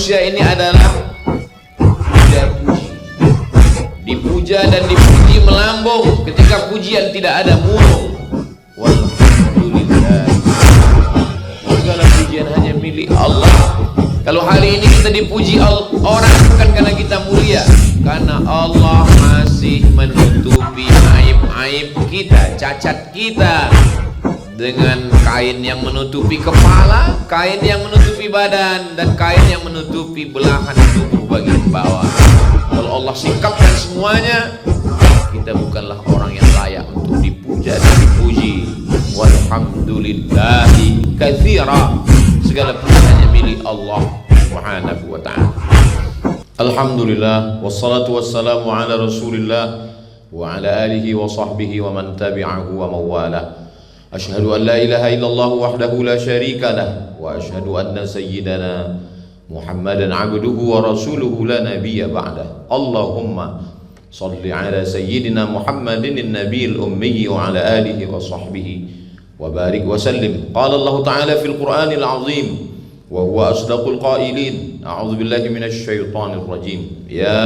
manusia ini adalah puja-puji. Dipuja dan dipuji melambung, ketika pujian tidak ada murung. Walhamdulillah, segala pujian hanya milik Allah. Kalau hari ini kita dipuji orang bukan karena kita mulia, karena Allah masih menutupi aib-aib kita, cacat kita, dengan kain yang menutupi kepala, kain yang menutupi badan, dan kain yang menutupi belahan tubuh bagian bawah. Kalau Allah sikapkan semuanya, kita bukanlah orang yang layak untuk dipuja dan dipuji. Walhamdulillahi katsira, segala puji hanya milik Allah Subhanahu wa ta'ala. Alhamdulillah, wassalatu wassalamu ala Rasulillah wa ala alihi wa sahbihi wa man tabi'ahu wa mawalah. Ashhadu an la ilaha illallah wahdahu la syarika lah, wa ashhadu anna sayyidana Muhammadan abduhu wa rasuluhu la nabiyya ba'dah. Allahumma salli ala sayyidina Muhammadin an-nabiyil ummi wa ala alihi wa sahbihi wa barik wa sallim. Qala Allah ta'ala fil Qur'anil azim wa huwa asdaqul qailin. A'udzu billahi minasy syaithanir rajim. Ya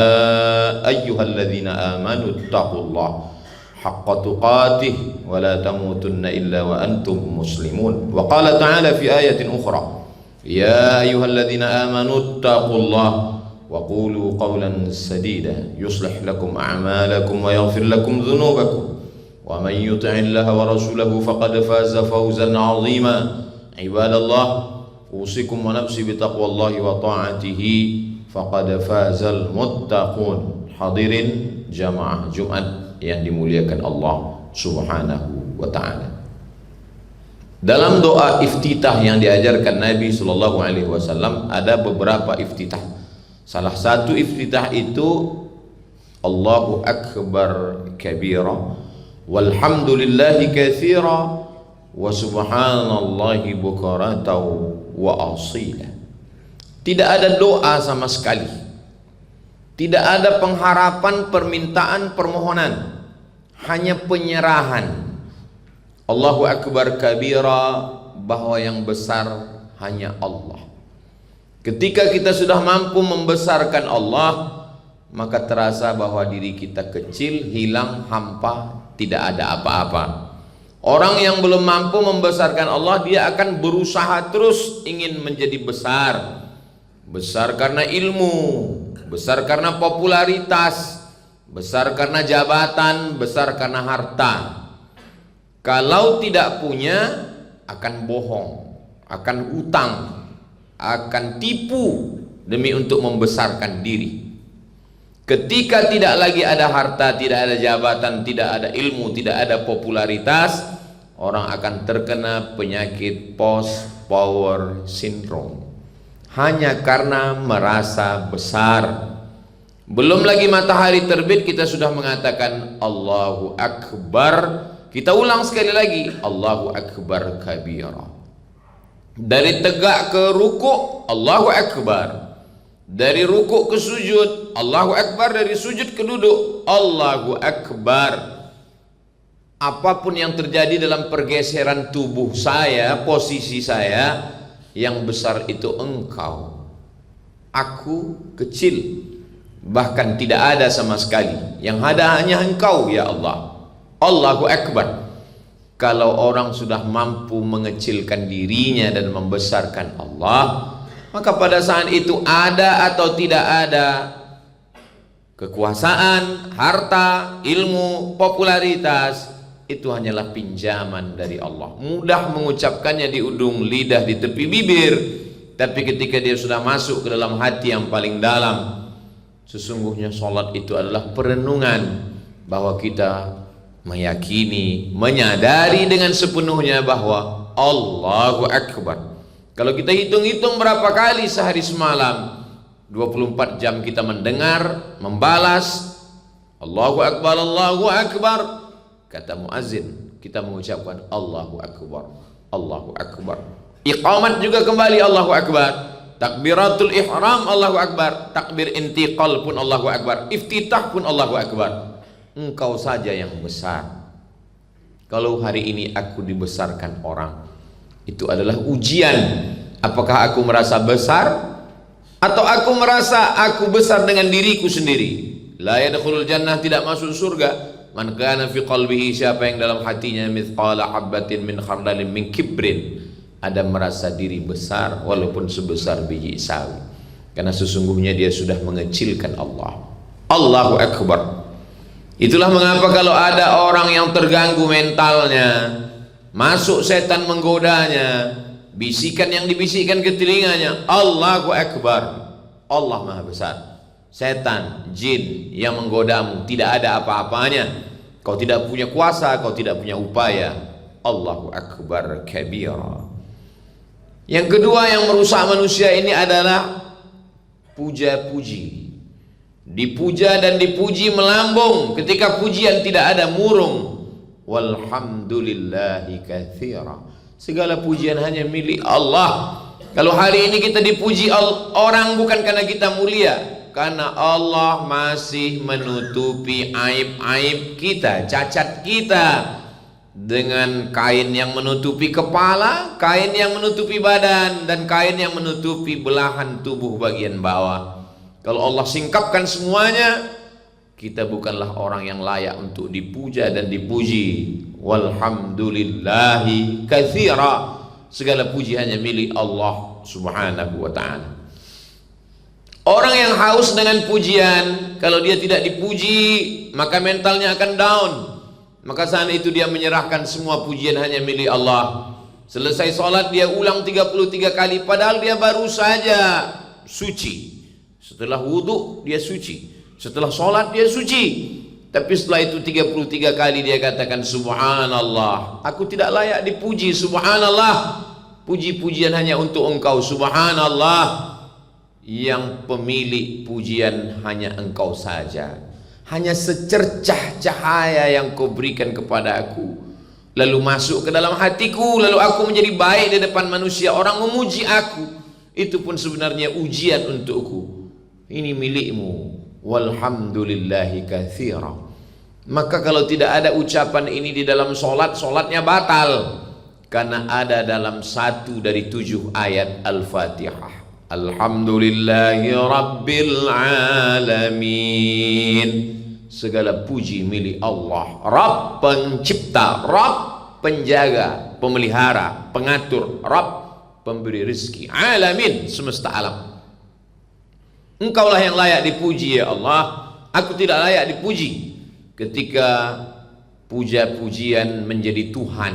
ayyuhalladzina amanu taqullaha haqqa tuqatih wa la tamutunna illa wa antum muslimun. Wa qala ta'ala fi ayatin ukhra, ya ayyuhalladzina amanu taqullaha wa qulu qawlan sadida yuslih lakum a'malakum wa yaghfir lakum dhunubakum wa man yuti'illaha wa rasulahu faqad faza fawzan 'azima. Ibadallah, usikum wa nafsi bitaqwallahi wa ta'atihi faqad fazal muttaqun. Hadirin jamaah Jumat yang dimuliakan Allah Subhanahu wa ta'ala. Dalam doa iftitah yang diajarkan Nabi sallallahu alaihi wasallam ada beberapa iftitah. Salah satu iftitah itu Allahu akbar kabira walhamdulillahi katsira wa subhanallahi bukratan wa asila. Tidak ada doa sama sekali, tidak ada pengharapan, permintaan, permohonan, hanya penyerahan. Allahu akbar kabira, bahwa yang besar hanya Allah. Ketika kita sudah mampu membesarkan Allah, maka terasa bahwa diri kita kecil, hilang, hampa, tidak ada apa-apa. Orang yang belum mampu membesarkan Allah, dia akan berusaha terus ingin menjadi besar. Besar karena ilmu, besar karena popularitas, besar karena jabatan, besar karena harta. Kalau tidak punya, akan bohong, akan utang, akan tipu demi untuk membesarkan diri. Ketika tidak lagi ada harta, tidak ada jabatan, tidak ada ilmu, tidak ada popularitas, orang akan terkena penyakit post power syndrome, hanya karena merasa besar. Belum lagi matahari terbit kita sudah mengatakan Allahu akbar. Kita ulang sekali lagi, Allahu akbar kabira. Dari tegak ke ruku', Allahu akbar. Dari ruku' ke sujud, Allahu akbar. Dari sujud ke duduk, Allahu akbar. Apapun yang terjadi dalam pergeseran tubuh saya, posisi saya, yang besar itu engkau. Aku kecil, bahkan tidak ada sama sekali. Yang ada hanya engkau ya Allah. Allahu akbar. Kalau orang sudah mampu mengecilkan dirinya dan membesarkan Allah, maka pada saat itu ada atau tidak ada kekuasaan, harta, ilmu, popularitas, itu hanyalah pinjaman dari Allah. Mudah mengucapkannya di ujung lidah, di tepi bibir, tapi ketika dia sudah masuk ke dalam hati yang paling dalam, sesungguhnya sholat itu adalah perenungan bahwa kita meyakini, menyadari dengan sepenuhnya bahwa Allahu akbar. Kalau kita hitung-hitung berapa kali sehari semalam, 24 jam kita mendengar, membalas Allahu akbar, Allahu akbar. Kata muazzin, kita mengucapkan Allahu akbar, Allahu akbar. Iqamat juga kembali Allahu akbar. Takbiratul ihram Allahu akbar. Takbir intiqal pun Allahu akbar. Iftitah pun Allahu akbar. Engkau saja yang besar. Kalau hari ini aku dibesarkan orang, itu adalah ujian. Apakah aku merasa besar Atau aku merasa aku besar dengan diriku sendiri. La yadkhulul jannah, tidak masuk surga. Man kana fi qalbihi, siapa yang dalam hatinya mithqala habbatin min khardalin min kibrin, ada merasa diri besar walaupun sebesar biji sawi. Karena sesungguhnya dia sudah mengecilkan Allah. Allahu Akbar. Itulah mengapa kalau ada orang yang terganggu mentalnya, masuk setan menggodanya, bisikan yang dibisikkan ke telinganya, Allahu Akbar, Allah Maha Besar. Setan, jin yang menggodamu tidak ada apa-apanya. Kau tidak punya kuasa, kau tidak punya upaya. Allahu Akbar kabira. Yang kedua yang merusak manusia ini adalah puja-puji. Dipuja dan dipuji melambung, ketika pujian tidak ada murung. Walhamdulillahi katsira. Segala pujian hanya milik Allah. Kalau hari ini kita dipuji orang bukan karena kita mulia, karena Allah masih menutupi aib-aib kita, cacat kita, dengan kain yang menutupi kepala, kain yang menutupi badan, dan kain yang menutupi belahan tubuh bagian bawah. Kalau Allah singkapkan semuanya, kita bukanlah orang yang layak untuk dipuja dan dipuji. Walhamdulillahi katsira. Segala puji hanya milik Allah Subhanahu wa ta'ala. Orang yang haus dengan pujian, kalau dia tidak dipuji, maka mentalnya akan down. Maka saat itu dia menyerahkan semua pujian hanya milik Allah. Selesai sholat dia ulang 33 kali, padahal dia baru saja suci. Setelah wudhu dia suci, setelah sholat dia suci. Tapi setelah itu 33 kali dia katakan subhanallah, aku tidak layak dipuji, subhanallah, puji-pujian hanya untuk engkau, subhanallah, yang pemilik pujian hanya engkau saja. Hanya secercah cahaya yang kau berikan kepada aku, lalu masuk ke dalam hatiku, lalu aku menjadi baik di depan manusia. Orang memuji aku, itu pun sebenarnya ujian untukku. Ini milikmu. Walhamdulillahi katsira. Maka kalau tidak ada ucapan ini di dalam solat, solatnya batal. Karena ada dalam 1 dari 7 ayat Al-Fatihah. Alhamdulillahi Rabbil Alamin. Segala puji milik Allah, Rabb pencipta, Rabb penjaga, pemelihara, pengatur, Rabb pemberi rezeki, Alamin, semesta alam. Engkaulah yang layak dipuji ya Allah, aku tidak layak dipuji. Ketika puja-pujian menjadi Tuhan,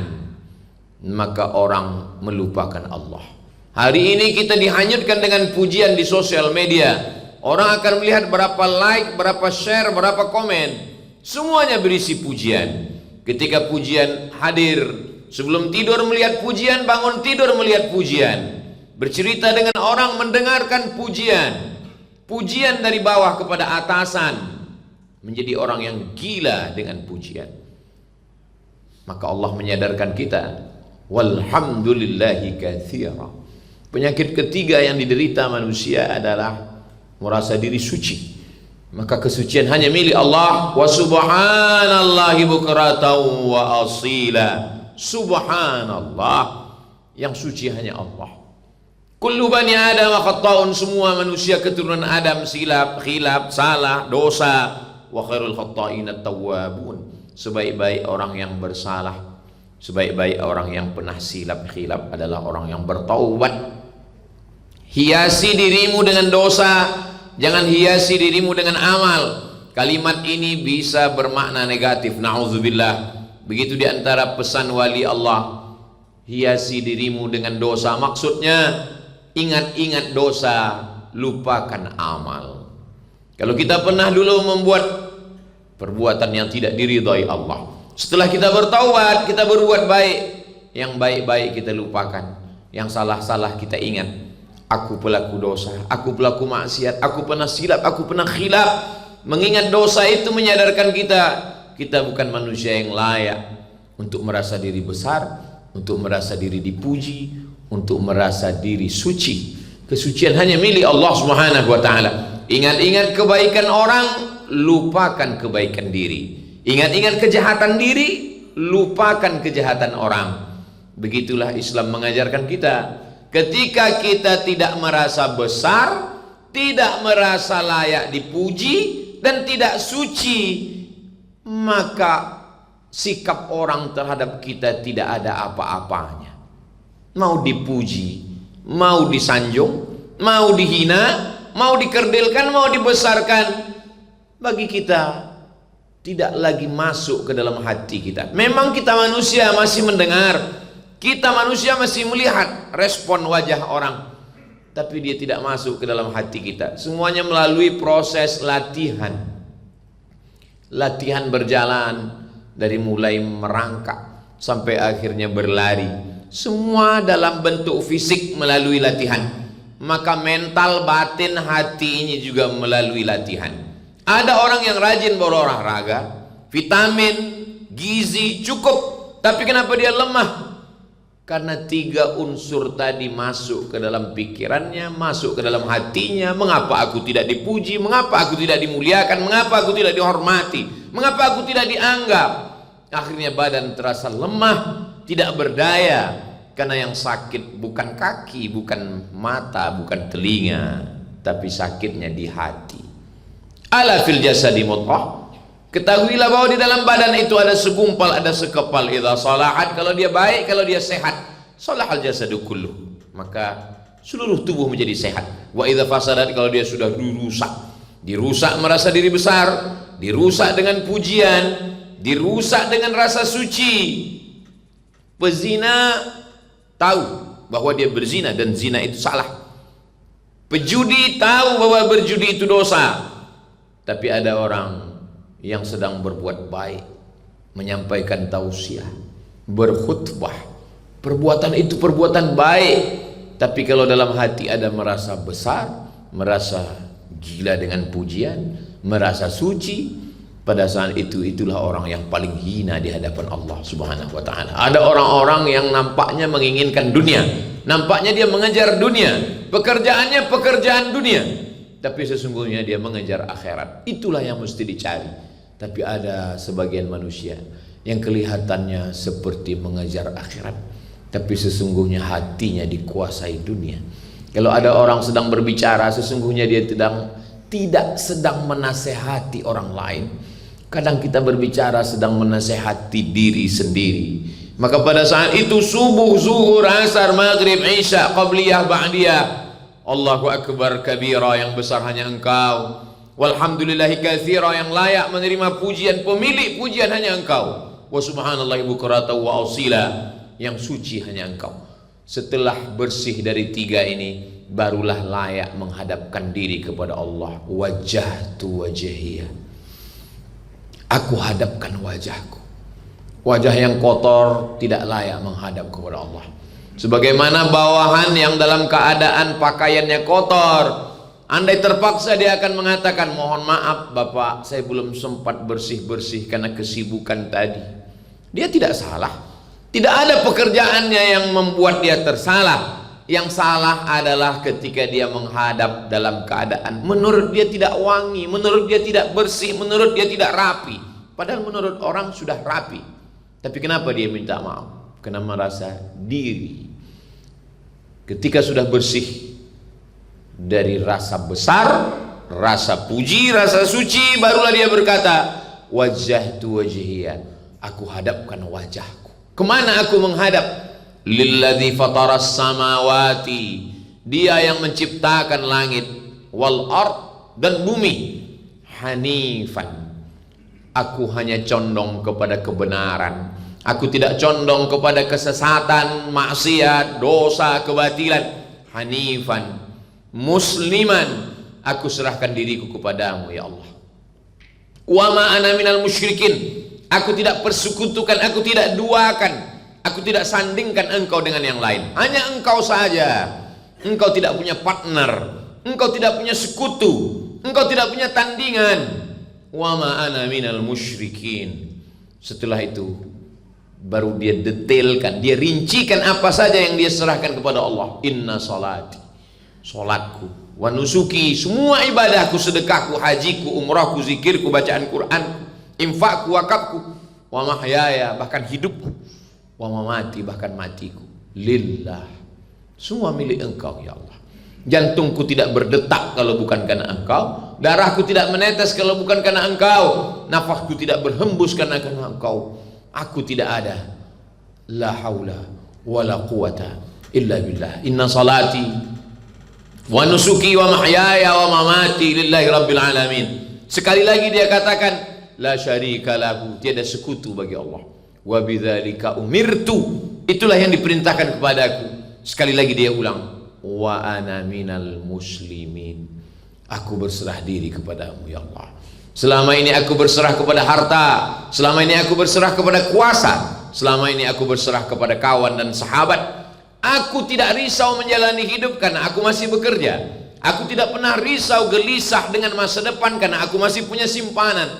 maka orang melupakan Allah. Hari ini kita dihanyutkan dengan pujian di sosial media. Orang akan melihat berapa like, berapa share, berapa komen, semuanya berisi pujian. Ketika pujian hadir, sebelum tidur melihat pujian, bangun tidur melihat pujian. Bercerita dengan orang, mendengarkan pujian. Pujian dari bawah kepada atasan, menjadi orang yang gila dengan pujian. Maka Allah menyadarkan kita, walhamdulillahi katsira. Penyakit ketiga yang diderita manusia adalah merasa diri suci. Maka kesucian hanya milik Allah. Wa subhanallahi bukratan wa asila. Subhanallah, yang suci hanya Allah. Kullu bani Adam khata'un, semua manusia keturunan Adam silap, khilaf, salah, dosa. Wa khairul khata'ina at-tawwabun. Sebaik-baik orang yang bersalah, sebaik-baik orang yang pernah silap, khilaf adalah orang yang bertaubat. Hiasi dirimu dengan dosa, jangan hiasi dirimu dengan amal. Kalimat ini bisa bermakna negatif, na'udzubillah. Begitu diantara pesan wali Allah, hiasi dirimu dengan dosa, maksudnya ingat-ingat dosa, lupakan amal. Kalau kita pernah dulu membuat perbuatan yang tidak diridhai Allah, setelah kita bertaubat, kita berbuat baik, yang baik-baik kita lupakan, yang salah-salah kita ingat. Aku pelaku dosa, aku pelaku maksiat, aku pernah silap, aku pernah khilaf. Mengingat dosa itu menyadarkan kita bukan manusia yang layak untuk merasa diri besar, untuk merasa diri dipuji, untuk merasa diri suci. Kesucian hanya milik Allah Subhanahu wa ta'ala. Ingat-ingat kebaikan orang, lupakan kebaikan diri. Ingat-ingat kejahatan diri, lupakan kejahatan orang. Begitulah Islam mengajarkan kita. Ketika kita tidak merasa besar, tidak merasa layak dipuji dan tidak suci, maka sikap orang terhadap kita tidak ada apa-apanya. Mau dipuji, mau disanjung, mau dihina, mau dikerdilkan, mau dibesarkan, bagi kita tidak lagi masuk ke dalam hati kita. Memang kita manusia masih mendengar, kita manusia masih melihat respon wajah orang, tapi dia tidak masuk ke dalam hati kita. Semuanya melalui proses latihan. Latihan berjalan dari mulai merangkak sampai akhirnya berlari. Semua dalam bentuk fisik melalui latihan. Maka mental, batin, hati ini juga melalui latihan. Ada orang yang rajin berolahraga, vitamin, gizi cukup, tapi kenapa dia lemah? Karena 3 unsur tadi masuk ke dalam pikirannya, masuk ke dalam hatinya. Mengapa aku tidak dipuji? Mengapa aku tidak dimuliakan? Mengapa aku tidak dihormati? Mengapa aku tidak dianggap? Akhirnya badan terasa lemah, tidak berdaya. Karena yang sakit bukan kaki, bukan mata, bukan telinga, tapi sakitnya di hati. Ala fil jasadi mudghah. Ketahuilah bahwa di dalam badan itu ada segumpal, ada sekepal. Idza salahat, kalau dia baik, kalau dia sehat, salahal jasadu kulluh, maka seluruh tubuh menjadi sehat. Wa idza fasadat, kalau dia sudah dirusak merasa diri besar, dirusak dengan pujian, dirusak dengan rasa suci. Pezina tahu bahwa dia berzina dan zina itu salah. Pejudi tahu bahwa berjudi itu dosa. Tapi ada orang yang sedang berbuat baik, menyampaikan tausiah, berkhutbah, perbuatan itu perbuatan baik, tapi kalau dalam hati ada merasa besar, merasa gila dengan pujian, merasa suci, pada saat itu itulah orang yang paling hina di hadapan Allah Subhanahu wa taala. Ada orang-orang yang nampaknya menginginkan dunia, nampaknya dia mengejar dunia, pekerjaannya pekerjaan dunia, tapi sesungguhnya dia mengejar akhirat. Itulah yang mesti dicari. Tapi ada sebagian manusia yang kelihatannya seperti mengejar akhirat, tapi sesungguhnya hatinya dikuasai dunia. Kalau ada orang sedang berbicara, sesungguhnya dia tidak sedang menasehati orang lain. Kadang kita berbicara sedang menasehati diri sendiri. Maka pada saat itu subuh, zuhur, asar, maghrib, isya, qabliyah, ba'diyah, Allahu akbar kabira, yang besar hanya Engkau. Walhamdulillahi katsira, yang layak menerima pujian, pemilik pujian hanya Engkau. Wa subhanallahi bukrata wa asila, yang suci hanya Engkau. Setelah bersih dari 3 ini, barulah layak menghadapkan diri kepada Allah. Wajjahtu wajhiya, aku hadapkan wajahku. Wajah yang kotor tidak layak menghadap kepada Allah. Sebagaimana bawahan yang dalam keadaan pakaiannya kotor, andai terpaksa dia akan mengatakan, mohon maaf Bapak, saya belum sempat bersih-bersih karena kesibukan tadi. Dia tidak salah. Tidak ada pekerjaannya yang membuat dia tersalah. Yang salah adalah ketika dia menghadap dalam keadaan menurut dia tidak wangi, menurut dia tidak bersih, menurut dia tidak rapi. Padahal menurut orang sudah rapi. Tapi kenapa dia minta maaf? Karena merasa diri. Ketika sudah bersih dari rasa besar, rasa puji, rasa suci, barulah dia berkata, wajjahtu wajhiya, aku hadapkan wajahku. Kemana aku menghadap? Lilladzi fataras samawati, dia yang menciptakan langit, wal ard, dan bumi. Hanifan, aku hanya condong kepada kebenaran. Aku tidak condong kepada kesesatan, maksiat, dosa, kebatilan. Hanifan, musliman, aku serahkan diriku kepadamu ya Allah. Wa ma ana minal musyrikin, aku tidak persekutukan, aku tidak duakan, aku tidak sandingkan engkau dengan yang lain. Hanya engkau saja. Engkau tidak punya partner, engkau tidak punya sekutu, engkau tidak punya tandingan. Wa ma ana minal musyrikin. Setelah itu baru dia detailkan, dia rincikan apa saja yang dia serahkan kepada Allah. Inna salati, solatku, wa nusuki, semua ibadahku, sedekahku, hajiku, umrahku, zikirku, bacaan Quranku, infakku, wakafku, wa mahyaya, bahkan hidupku, wa mamati, bahkan matiku, lillah, semua milik engkau ya Allah. Jantungku tidak berdetak kalau bukan karena engkau. Darahku tidak menetes kalau bukan karena engkau. Nafasku tidak berhembus karena engkau. Aku tidak ada. La haula wala quwata illa billah. Inna salati wa nusuki wa mahyaya wa mamati lillahi rabbil alamin. Sekali lagi dia katakan la syarika lahu, tiada sekutu bagi Allah. Wa bidzalika umirtu, itulah yang diperintahkan kepadaku. Sekali lagi dia ulang, wa ana minal muslimin, aku berserah diri kepadamu ya Allah. Selama ini aku berserah kepada harta, selama ini aku berserah kepada kuasa, selama ini aku berserah kepada kawan dan sahabat. Aku tidak risau menjalani hidup karena aku masih bekerja. Aku tidak pernah risau gelisah dengan masa depan karena aku masih punya simpanan.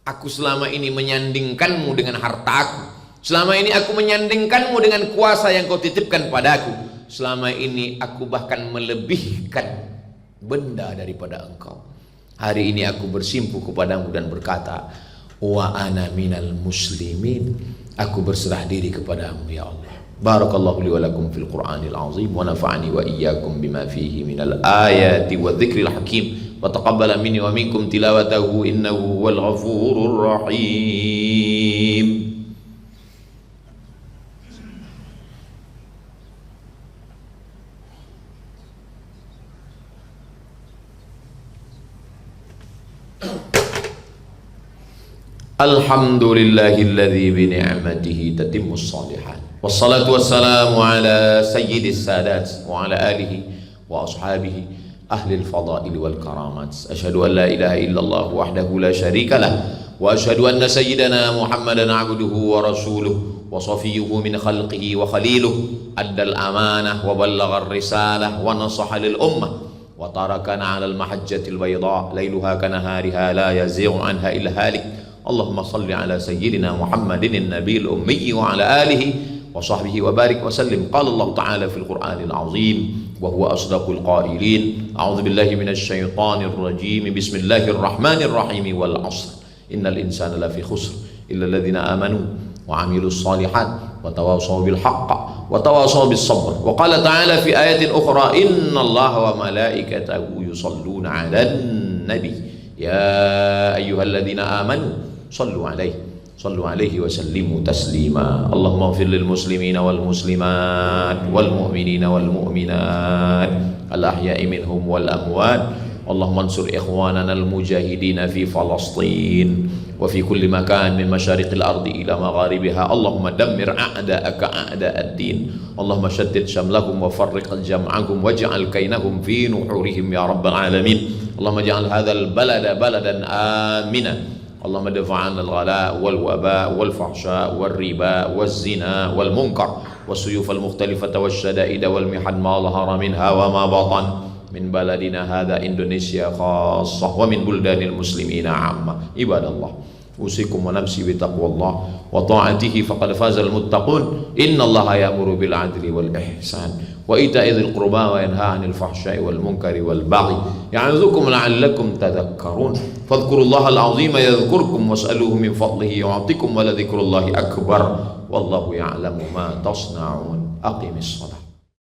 Aku selama ini menyandingkanmu dengan hartaku. Selama ini aku menyandingkanmu dengan kuasa yang kau titipkan padaku. Selama ini aku bahkan melebihkan benda daripada engkau. Hari ini aku bersimpuh kepadamu dan berkata, wa ana minal muslimin, aku berserah diri kepadamu ya Allah. Barakallahu li wa lakum fil Qur'anil azim wa nafa'ani wa iyyakum bima fihi minal ayati wa dzikril hakim wa taqabbala minni wa minkum tilawatahu innahu huwal ghafurur rahim. Alhamdulillahilladzi bi ni'matihi tatimmus shalihat. Wassalatu wassalamu ala sayyidis sadat wa ala alihi wa ashabihi ahlil fadail wal karamat. Asyhadu an la ilaha illallah wahdahu la syarika lah wa asyhadu anna sayyidana Muhammadan abduhu wa rasuluh wa safiyyuhu min khalqihi wa khaliluh. Addal amanah wa ballaghar risalah wa nasaha lil ummah wa tarakana 'alal mahajjatil bayda lailuha kanahariha la yazighu anha illa halik. Allahumma salli ala sayyidina Muhammadin nabiyil ummi wa ala alihi wa sahbihi wa barik wa sallim. Qala Allah ta'ala fil Qur'anil azim wa huwa asdaqul qailin. A'udzu billahi minasy syaithanir rajim. Bismillahir rahim. Wal 'ashr innal insana lafi khusr illa alladziina amanu wa 'amilus shalihat wa tawassaw bil haqq wa tawassaw bis sabr. Wa qala ta'ala fi ayatin ukhra innallaha wa malaikatahu yusalluna 'alan nabi ya ayyuhalladzina amanu sallu alaihi wa sallimu taslima. Allahumma ighfir lil muslimina wal muslimat wal mu'minina wal mu'minat al ahya'i minhum wal amwat. Allahumma ansur ikhwanana al mujahidina fi Falastin wa fi kulli makan min masyariqil ardi ila magharibiha. Allahumma dammir a'da'aka a'da'ad din. Allahumma shaddid shamlahum wa farriq jam'ahum waj'al kainahum fi nuhurihim ya rabbal alamin. Allahumma ja'al hadzal balada baladan amina. Allahumma dafa'an al-ghala wal-waba wal-fahsha wal-riba wal-zina wal-munkar was-suyuf al-mukhtalifata wash-shada'ida wal-mihan ma dhahara minha wa ma batan min baladina hadha Indonesia khassah wa min buldanil muslimina amma. Ibadallah, usikum wa nafsi bi taqwallah wa ta'atihi faqad fazal muttaqun. Innallaha ya'muru bil 'adli wal ihsan wa ita'i dzil qurba wa yanha 'anil fahsya'i wal munkari wal baghi ya'idzukum la'allakum tadhakkarun. Fadhkurullahal 'azima yadhkurkum was'aluhu min fadlihi yu'tikum wa la dzikrullahi akbar wallahu ya'lamu ma tasna'un. Aqimis shalah.